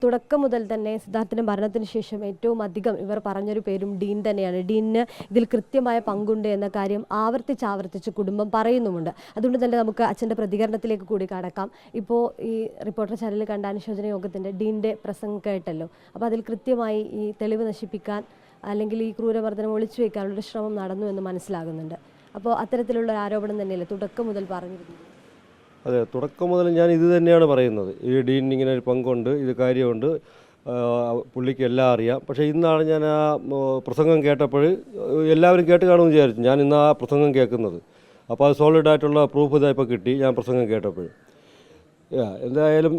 തുടക്കം മുതൽ തന്നെ സിദ്ധാർത്ഥിന്റെ മരണത്തിന് ശേഷം ഏറ്റവും അധികം ഇവർ പറഞ്ഞൊരു പേരും ഡീൻ തന്നെയാണ്. ഡീനിന് ഇതിൽ കൃത്യമായ പങ്കുണ്ട് എന്ന കാര്യം ആവർത്തിച്ച് കുടുംബം പറയുന്നുമുണ്ട്. അതുകൊണ്ട് തന്നെ നമുക്ക് അച്ഛൻ്റെ പ്രതികരണത്തിലേക്ക് കൂടി കടക്കാം. ഇപ്പോൾ ഈ റിപ്പോർട്ടർ ചാനലിൽ കണ്ട അനുശോചന യോഗത്തിൻ്റെ ഡീൻ്റെ പ്രസംഗം കേട്ടല്ലോ. അപ്പോൾ അതിൽ കൃത്യമായി ഈ തെളിവ് നശിപ്പിക്കാൻ അല്ലെങ്കിൽ ഈ ക്രൂരമർദ്ദനം ഒളിച്ചു വയ്ക്കാനുള്ളൊരു ശ്രമം നടന്നു എന്ന് മനസ്സിലാകുന്നുണ്ട്. അപ്പോൾ അത്തരത്തിലുള്ള ഒരു ആരോപണം തന്നെയല്ലേ തുടക്കം മുതൽ പറഞ്ഞിരുന്നത്? അതെ, തുടക്കം മുതൽ ഞാൻ ഇത് തന്നെയാണ് പറയുന്നത്. ഈ ഡീനിന് ഇങ്ങനെ ഒരു പങ്കുണ്ട്, ഇത് കാര്യമുണ്ട്, പുള്ളിക്ക് എല്ലാം അറിയാം. പക്ഷേ ഇന്നാണ് ഞാൻ ആ പ്രസംഗം കേട്ടപ്പോൾ എല്ലാവരും കേട്ട് കാണുമെന്ന് വിചാരിച്ചു. ഞാൻ ഇന്ന് ആ പ്രസംഗം കേൾക്കുന്നത്. അപ്പോൾ അത് സോളിഡായിട്ടുള്ള പ്രൂഫ് ഇതാ ഇപ്പോൾ കിട്ടി ഞാൻ പ്രസംഗം കേട്ടപ്പോൾ. എന്തായാലും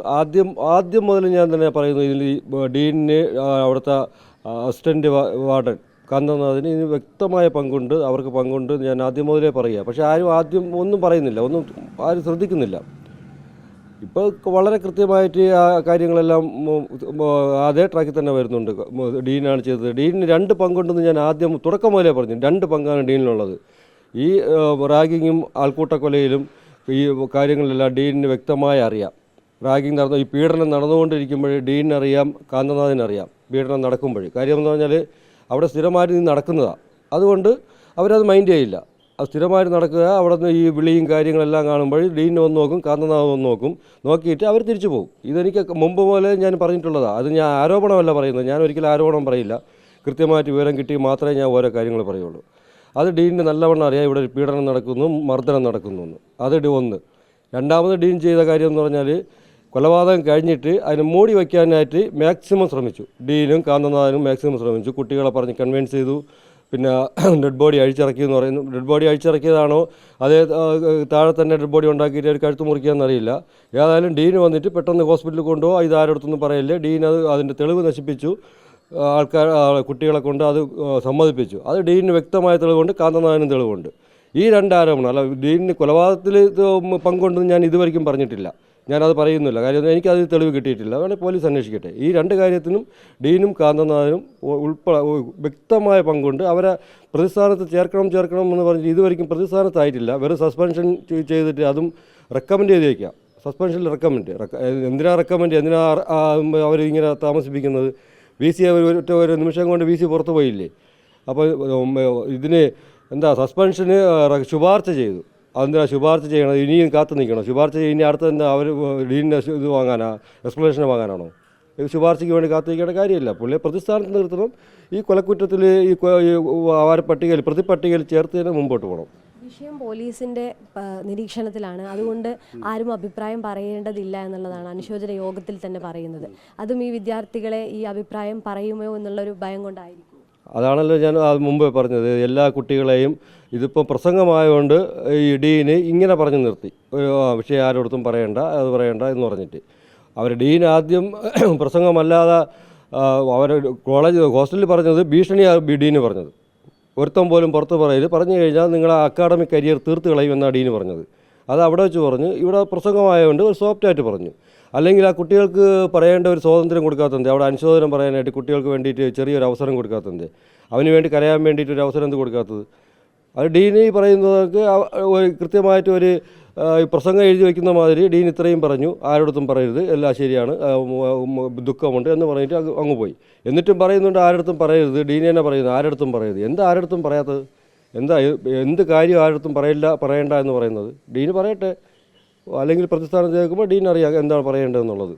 ആദ്യം മുതൽ ഞാൻ തന്നെ പറയുന്നു, ഇതിൽ ഡീനിന് അവിടുത്തെ അസിസ്റ്റൻ്റ് വാർഡൻ കാന്തനാഥിന് ഇതിന് വ്യക്തമായ പങ്കുണ്ട്, അവർക്ക് പങ്കുണ്ട് ഞാൻ ആദ്യം മുതലേ പറയുക. പക്ഷേ ആദ്യം ഒന്നും പറയുന്നില്ല, ആരും ശ്രദ്ധിക്കുന്നില്ല. ഇപ്പോൾ വളരെ കൃത്യമായിട്ട് ആ കാര്യങ്ങളെല്ലാം അതേ ട്രാക്കിൽ തന്നെ വരുന്നുണ്ട്. ഡീനാണ് ചെയ്തത്. ഡീനിന് 2 പങ്കുണ്ടെന്ന് ഞാൻ ആദ്യം തുടക്കം മുതലേ പറഞ്ഞു. 2 പങ്കാണ് ഡീനിനുള്ളത്. ഈ റാഗിങ്ങും ആൾക്കൂട്ടക്കൊലയിലും ഈ കാര്യങ്ങളെല്ലാം ഡീനിന് വ്യക്തമായി അറിയാം. റാഗിങ് ഈ പീഡനം നടന്നുകൊണ്ടിരിക്കുമ്പോൾ ഡീനിനറിയാം, കാന്തനാഥിനറിയാം പീഡനം നടക്കുമ്പോൾ. കാര്യം എന്ന് പറഞ്ഞാൽ അവിടെ സ്ഥിരമായിട്ട് നിന്ന് നടക്കുന്നതാണ്. അതുകൊണ്ട് അവരത് മൈൻഡ് ചെയ്യില്ല. അത് സ്ഥിരമായിട്ട് നടക്കുക. അവിടെ നിന്ന് ഈ വിളിയും കാര്യങ്ങളെല്ലാം കാണുമ്പോൾ ഡീനിനെ വന്ന് നോക്കും, കാന്തനാഥ് വന്ന് നോക്കും. നോക്കിയിട്ട് അവർ തിരിച്ചു പോകും. ഇതെനിക്ക് മുമ്പ് പോലെ ഞാൻ പറഞ്ഞിട്ടുള്ളതാണ്. അത് ഞാൻ ആരോപണമല്ല പറയുന്നത്. ഞാൻ ഒരിക്കലും ആരോപണം പറയില്ല. കൃത്യമായിട്ട് വിവരം കിട്ടി മാത്രമേ ഞാൻ ഓരോ കാര്യങ്ങൾ പറയുള്ളൂ. അത് ഡീനിന് നല്ലവണ്ണം അറിയാം ഇവിടെ ഒരു പീഡനം നടക്കുന്നു, മർദ്ദനം നടക്കുന്നു എന്ന്. അത് ഒന്ന്. രണ്ടാമത് ഡീൻ ചെയ്ത കാര്യം എന്ന് പറഞ്ഞാൽ കൊലപാതകം കഴിഞ്ഞിട്ട് അതിനെ മൂടി വയ്ക്കാനായിട്ട് മാക്സിമം ശ്രമിച്ചു. ഡീനും കാന്തനാഥനും മാക്സിമം ശ്രമിച്ചു. കുട്ടികളെ പറഞ്ഞ് കൺവിൻസ് ചെയ്തു. പിന്നെ ഡെഡ് ബോഡി അഴിച്ചിറക്കിയെന്ന് പറയുന്നു. ഡെഡ് ബോഡി അഴിച്ചിറക്കിയതാണോ അതേ താഴെ തന്നെ ഡെഡ് ബോഡി ഉണ്ടാക്കിയിട്ട് ഒരു കഴുത്ത് മുറിക്കുകയെന്നറിയില്ല. ഏതായാലും ഡീന് വന്നിട്ട് പെട്ടെന്ന് ഹോസ്പിറ്റലിൽ കൊണ്ടുപോകും, ഇത് ആരോടത്തൊന്നും പറയില്ലേ. ഡീൻ അതിൻ്റെ തെളിവ് നശിപ്പിച്ചു. കുട്ടികളെ കൊണ്ട് അത് സമ്മതിപ്പിച്ചു. അത് ഡീനിന് വ്യക്തമായ തെളിവുണ്ട്, കാന്തനാഥനും തെളിവുണ്ട്. ഈ 2 ആരോപണം അല്ല, ഡീനിന് കൊലപാതകത്തിൽ പങ്കുണ്ടെന്ന് ഞാൻ ഇതുവരെയ്ക്കും പറഞ്ഞിട്ടില്ല. ഞാനത് പറയുന്നില്ല. കാര്യം എനിക്കത് തെളിവ് കിട്ടിയിട്ടില്ല. വേണമെങ്കിൽ പോലീസ് അന്വേഷിക്കട്ടെ. ഈ 2 കാര്യത്തിനും ഡീനും കാന്തനാഥനും വ്യക്തമായ പങ്കുണ്ട്. അവരെ പ്രതിസ്ഥാനത്ത് ചേർക്കണം എന്ന് പറഞ്ഞിട്ട് ഇതുവരെയ്ക്കും പ്രതിസ്ഥാനത്തായിട്ടില്ല. വെറും സസ്പെൻഷൻ ചെയ്തിട്ട് അതും റെക്കമെൻഡ് ചെയ്ത് വയ്ക്കുക. സസ്പെൻഷനിൽ എന്തിനാ റെക്കമെൻഡ്, എന്തിനാ അവരിങ്ങനെ താമസിപ്പിക്കുന്നത്? VC ഒരു നിമിഷം കൊണ്ട് VC പുറത്തു പോയില്ലേ? അപ്പോൾ ഇതിന് സസ്പെൻഷന് ശുപാർശ ചെയ്തു. അതെന്തിനാ ശുപാർശ ചെയ്യണം? ഇനിയും കാത്തു നിൽക്കണം. ശുപാർശ ഇനി അടുത്ത അവർ ഡീനിൻ്റെ ഇത് വാങ്ങാനാ, എക്സ്പ്ലനേഷൻ വാങ്ങാനാണോ? ഇത് ശുപാർശയ്ക്ക് വേണ്ടി കാത്തു നിൽക്കേണ്ട കാര്യമില്ല. പുള്ളിയെ പ്രതിസ്ഥാനത്ത് നിർത്തണം. ഈ കൊലക്കുറ്റത്തിൽ ഈ പ്രതിപട്ടികയിൽ ചേർത്തതിന് മുമ്പോട്ട് പോകണം. വിഷയം പോലീസിൻ്റെ നിരീക്ഷണത്തിലാണ്. അതുകൊണ്ട് ആരും അഭിപ്രായം പറയേണ്ടതില്ല എന്നുള്ളതാണ് അനുശോചന യോഗത്തിൽ തന്നെ പറയുന്നത്. അതും ഈ വിദ്യാർത്ഥികളെ ഈ അഭിപ്രായം പറയുമോ എന്നുള്ളൊരു ഭയം കൊണ്ടായിരിക്കും. അതാണല്ലോ ഞാൻ മുമ്പേ പറഞ്ഞത്. എല്ലാ കുട്ടികളെയും ഇതിപ്പോൾ പ്രസംഗമായതുകൊണ്ട് ഈ ഡീന് ഇങ്ങനെ പറഞ്ഞു നിർത്തി. വിഷയം ആരോടത്തും പറയണ്ട, അത് പറയണ്ട എന്ന് പറഞ്ഞിട്ട്. ഡീൻ ആദ്യം പ്രസംഗമല്ലാതെ ഹോസ്റ്റലിൽ പറഞ്ഞത് ഭീഷണിയാണ് ഡീന് പറഞ്ഞത്. ഒരുത്തം പോലും പുറത്ത് പറഞ്ഞു കഴിഞ്ഞാൽ നിങ്ങളെ അക്കാഡമിക് കരിയർ തീർത്ത് കളയുമെന്നാണ് ഡീന് പറഞ്ഞത്. അത് അവിടെ വെച്ച് പറഞ്ഞു. ഇവിടെ പ്രസംഗമായതുകൊണ്ട് ഒരു സോഫ്റ്റായിട്ട് പറഞ്ഞു. അല്ലെങ്കിൽ ആ കുട്ടികൾക്ക് പറയേണ്ട ഒരു സ്വാതന്ത്ര്യം കൊടുക്കാത്തത്, അവിടെ അനുശോചനം പറയാനായിട്ട് കുട്ടികൾക്ക് വേണ്ടിയിട്ട് ചെറിയൊരു അവസരം കൊടുക്കാത്തത്, അവന് വേണ്ടി കരയാൻ വേണ്ടിയിട്ട് ഒരു അവസരം എന്ത് കൊടുക്കാത്തത്? അത് ഡീന് പറയുന്നതൊക്കെ കൃത്യമായിട്ട് ഒരു പ്രസംഗം എഴുതി വയ്ക്കുന്ന മാതിരി ഡീൻ ഇത്രയും പറഞ്ഞു, ആരോടത്തും പറയരുത്, എല്ലാം ശരിയാണ്, ദുഃഖമുണ്ട് എന്ന് പറഞ്ഞിട്ട് അങ്ങ് പോയി. എന്നിട്ടും പറയുന്നുണ്ട് ആരോടത്തും പറയരുത്. ഡീൻ തന്നെ പറയുന്നത് ആരോടത്തും പറയരുത്. എന്താ ആരോടത്തും പറയാത്തത്? എന്ത് കാര്യം ആരോടത്തും പറയണ്ട എന്ന് പറയുന്നത്? ഡീന് പറയട്ടെ. അല്ലെങ്കിൽ പ്രതിസ്ഥാനത്ത് കേൾക്കുമ്പോൾ ഡീൻ അറിയാം എന്താണ് പറയേണ്ടതെന്നുള്ളത്.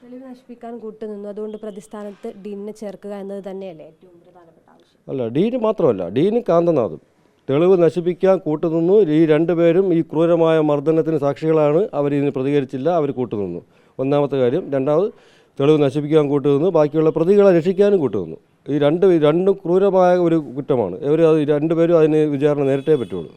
തെളിവ് നശിപ്പിക്കാൻ കൂട്ടുനിന്നു, അതുകൊണ്ട് പ്രതിസ്ഥാനത്ത് ഡീനിനെ ചേർക്കുക എന്നത് തന്നെയല്ലേ ഏറ്റവും പ്രധാനപ്പെട്ട ആവശ്യം? അല്ല, ഡീന് മാത്രമല്ല, ഡീനും കാന്തനാഥും തെളിവ് നശിപ്പിക്കാൻ കൂട്ടുനിന്നു. ഈ 2 പേരും ഈ ക്രൂരമായ മർദ്ദനത്തിന് സാക്ഷികളാണ്. അവരിതിന് പ്രതികരിച്ചില്ല, അവർ കൂട്ടുനിന്നു. ഒന്നാമത്തെ കാര്യം. രണ്ടാമത്, തെളിവ് നശിപ്പിക്കാൻ കൂട്ടുനിന്നു, ബാക്കിയുള്ള പ്രതികളെ രക്ഷിക്കാനും കൂട്ടുനിന്നു. ഈ രണ്ടും ക്രൂരമായ ഒരു കുറ്റമാണ്. 2 പേരും അതിന് വിചാരണ നേരിട്ടേ പറ്റുള്ളൂ.